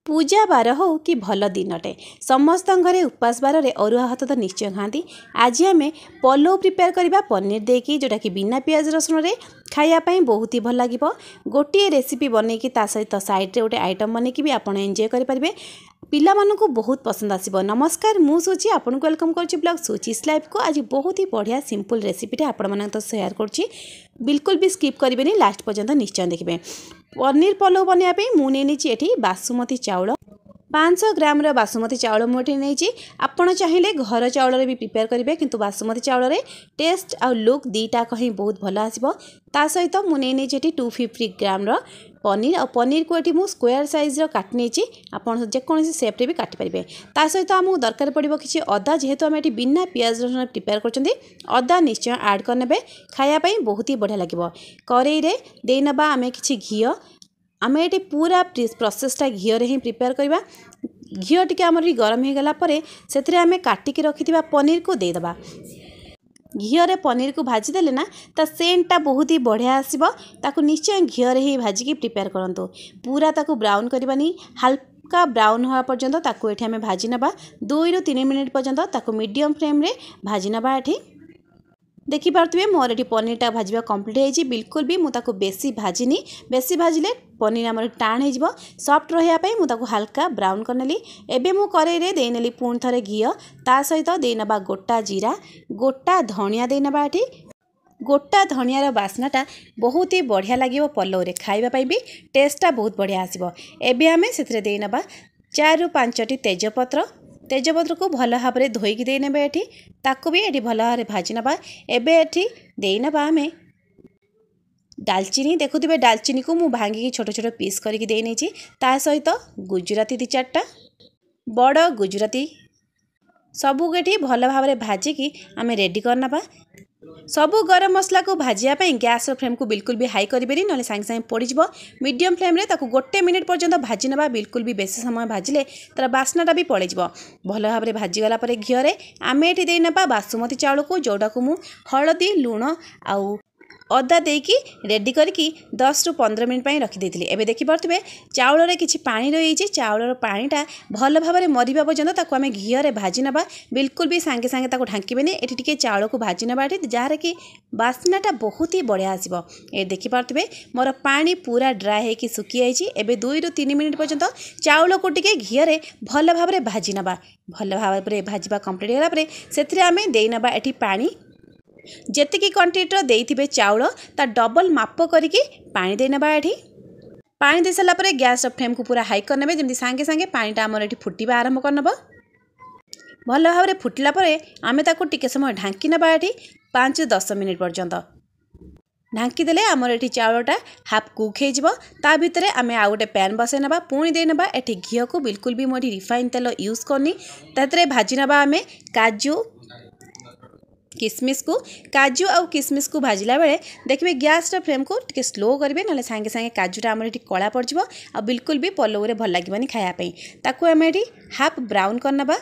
पूजा बार हो कि भल दिनटे समस्त घरे उपास बार रे अरुआ भात तो निश्चय खाती। आज आम पलो प्रिपेयर करवा पनीर देकी जोटा कि बिना पियाज रसुण रे खायापाई बहुत ही भल लगे। गोटे रेसिपी बनईकी ता सहित साइड रे गोटे आइटम बनईकी भी आप एंजॉय करेंगे। पिला मानकु बहुत पसंद आसिबो। नमस्कार मु सूची आपन को वेलकम करछि ब्लॉग सूचीस लाइफ को। आज बहुत ही बढ़िया सिंपल रेसिपी आपण मन तो शेयर करछि, बिल्कुल भी स्किप करेंगे, लास्ट पर्यंत निश्चय देखिए। पनीर पलौ बनवाई मुझे ये बासुमती चाउल 500 ग्राम बासुमती चाउल मुझे नहीं। आपड़ चाहिए घर चाउल भी प्रिपेयर करेंगे, किंतु बासुमती चाउल टेस्ट आ लुक दीटा कहीं बहुत भल आसो। ता सहित मुझे 250 ग्राम पनीर और पनीर को ये मुझे स्क्वायर साइज काटि नहीं। आपड़ जेकोसी सेप्रे भी काटिपारे। ता सहित आमको दरकार पड़ो कि अदा, जेहेतु आम ये बिना पियाज रसुण प्रिपेयर कर अदा निश्चय ऐड करने खायापाई बहुत ही बढ़िया लगे। कड़ाई देनबा आम कि घी, आम ये पूरा प्रोसेसटा घी रे ही प्रिपेयर करवा। घी टी आम गरम हो गला से आम काटिकी रखि पनीर को देदेबा। घी रे पनीर को भाजीदेले ना ता सेंटा बहुत ही बढ़िया आसो। ताकू निश्चय घी रे ही भाजिकी प्रिपेयर करंतु। पूरा ताकू ब्राउन करबानी, हल्का ब्राउन होगा पर्यंत ताकू एठी आम भाजी नबा। 2 ରୁ 3 मिनिट पर्यंत ताकू मीडियम फ्लेम रे भाजी नबा। एठी देखि पारथुबे मोर एठी पनीरटा भाजवा कंप्लीट होईची। बिल्कुल भी मु ताकू बेसी भाजिनी, बेसी भाजिले पनीर आमर टाण हो सॉफ्ट रहा मु ताकू हल्का ब्राउन करनेली। एबे मु कड़ाई रे देनेली पुणी थरे घी, ता सहित देनबा गोटा जीरा, गोटा धनिया देनबा। एठी गोटा धनियार बास्नाटा बहुत ही बढ़िया लगे। पलौ रे खाइबा भी टेस्टा बहुत बढ़िया आसिबो। एबे आमे सेथरे देनबा 4 ରୁ 5टी तेजपत्र। तेजपत्र को भल भाव में धोईकी देने एठी ताकू भी एठी भल भाव भाजी नबा। एबे एठी देनबा आमे दालचीनी। देखुथिबे दालचीनी को मु भांगी छोट छोट पीस करके दे नहीं। ता सहित गुजराती 2-4टा बड़ गुजराती सबू एठी भल भाव में भाजिकी आमे रेडी करनबा। सबू गरम मसला को भाजियापाई गैस फ्लेम को बिल्कुल भी हाई करेंगे, ना सांगे सांगे पड़ीज। मीडियम फ्लेम रे ताकू 1 मिनिट पर्यंत भाजी नबा। बिल्कुल भी बेसी समय भाजिले तार बास्नाटा भी पड़ीज। भल भाव में भाजीगला घी रे आम ये देनबा बासुमती चाउल को, जोटा को मु हलदी लुण आउ अदा देकी रेडी करके 10 ରୁ 15 मिनिट रखिदेली। एबे देखि पारथुबे चाउल रे किछि पानी रही। चाउल पानीटा भल भाव में मरिबा पर्यंत ताकू आमे घी रे भाजी नबा। बिल्कुल भी सांगे सांगे ताकू ढांकीबेनी। एठी टिके चाउल को भाजी नबा जार कि बास्नाटा बहुत ही बढ़िया आसिबो। ए देखि पारथुबे मोर पानी पूरा ड्राई होकी सुखी आइछि। एबे 2 ରୁ 3 मिनिट पर्यंत चाउल को टिके घी रे भल भाव में भाजी नबा। भल भाव में भाजिबा कंप्लीट होला परे सेथरे आमे देई नबा एठी पानी। जेतिकी क्वांटिटी देइथिबे चाउल ता डबल माप करिकी पानी देनबा। एठी पानी दे साला परे गैस फ्लेम को पूरा हाई करनेबे, जेमति सांगे सांगे पानीटा हमर एठी फुटिबा आरंभ करनबो। भल भाव में फुटिला परे आमे ताको टिके समय ढांकी नबा। एठी 5 ରୁ 10 मिनिट पर्यंत ढांकी देले आमर एठी चाउलटा हाफ कुक हो जिवो। ता भितरे आमे आ गोटे पैन बसै नबा। पुणी दे नबा एठी घी को। बिल्कुल भी मोटी रिफाइन तेल यूज करनी। तातरे भाजी नबा आमे काजू किसमिस को। काजू और किसमिस को भाजिला बेले देखिए गैस फ्लेम को टिके स्लो करेंगे, ना सांगे सांगे काजूटा आम ये कला पड़ जाव। आ बिल्कुल भी पलौ रे भल लगे खायापाई। ताकू आम ये हाफ ब्राउन करनबा।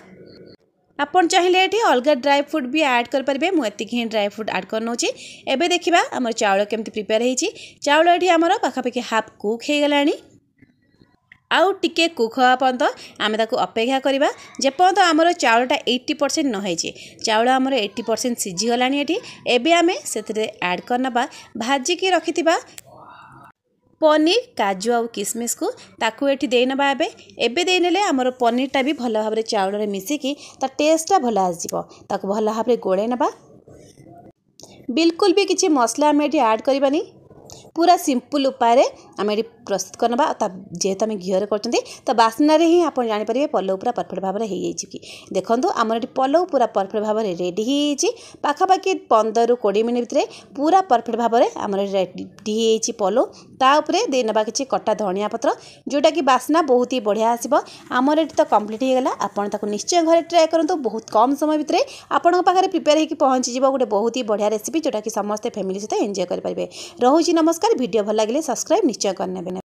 आपन चाहिए ये अलग ड्राई फ्रूट भी ऐड करेंगे। मुझे ही ड्राई फ्रूट ऐड कर नौची। एबे देखिबा आम चाउल केमती प्रिपेयर होईची। चाउल ये आमर पाखापाखि हाफ कुक हो गलानी। आउ टिके कुक हवा पर्यंत आम ताकू अपेक्षा करवा जेपर्यंत आमर चाउलटा 80% न होइछि। चाउल आमर 80% सिझीगलानी। एठी एबे आमे सेथरे ऐड करनबा भाजिकी रखिथिबा पनीर, काजू और किसमिस को। ताकू एठी देनबा। एबे देनेले आमर पनीरटा भी भल भाव में चाउल रे मिसिकी ता टेस्टटा भल आसीबो। ताकू भल भाव में गोळे नबा। बिल्कुल भी किछि मसला आम एठी ऐड करबानी। पूरा सिंपल उपाय आम ये प्रस्तुत करनबा। जेहेतु आम घी रे कर बास्ना ही आप जानीपर पलौ पूरा परफेक्ट भाव में हो कि देखो आमर ये पलौ पूरा परफेक्ट भाव में रेडी हो पाखापाखि 15 ରୁ 20 मिनिट भितर पूरा परफेक्ट भाव में आमर रेडी हो पलौ। ताऊपर देनबा कि कटा धनिया पत्र, जोटा कि बास्ना बहुत ही बढ़िया आसिबो। आमर ये तो कंप्लीट हो गला। आपन ताको निश्चय घरे ट्राए करंतु। बहुत कम समय भितर आपन पाखरे प्रिपेयर होकी पहुंची जिवो गोटे बहुत ही बढ़िया रेसिपी, जोटा कि समस्त फैमिली सहित एंजॉय कर पारिबे। रहुची नमस्कार। वीडियो भल लगे सब्सक्राइब निश्चय करने।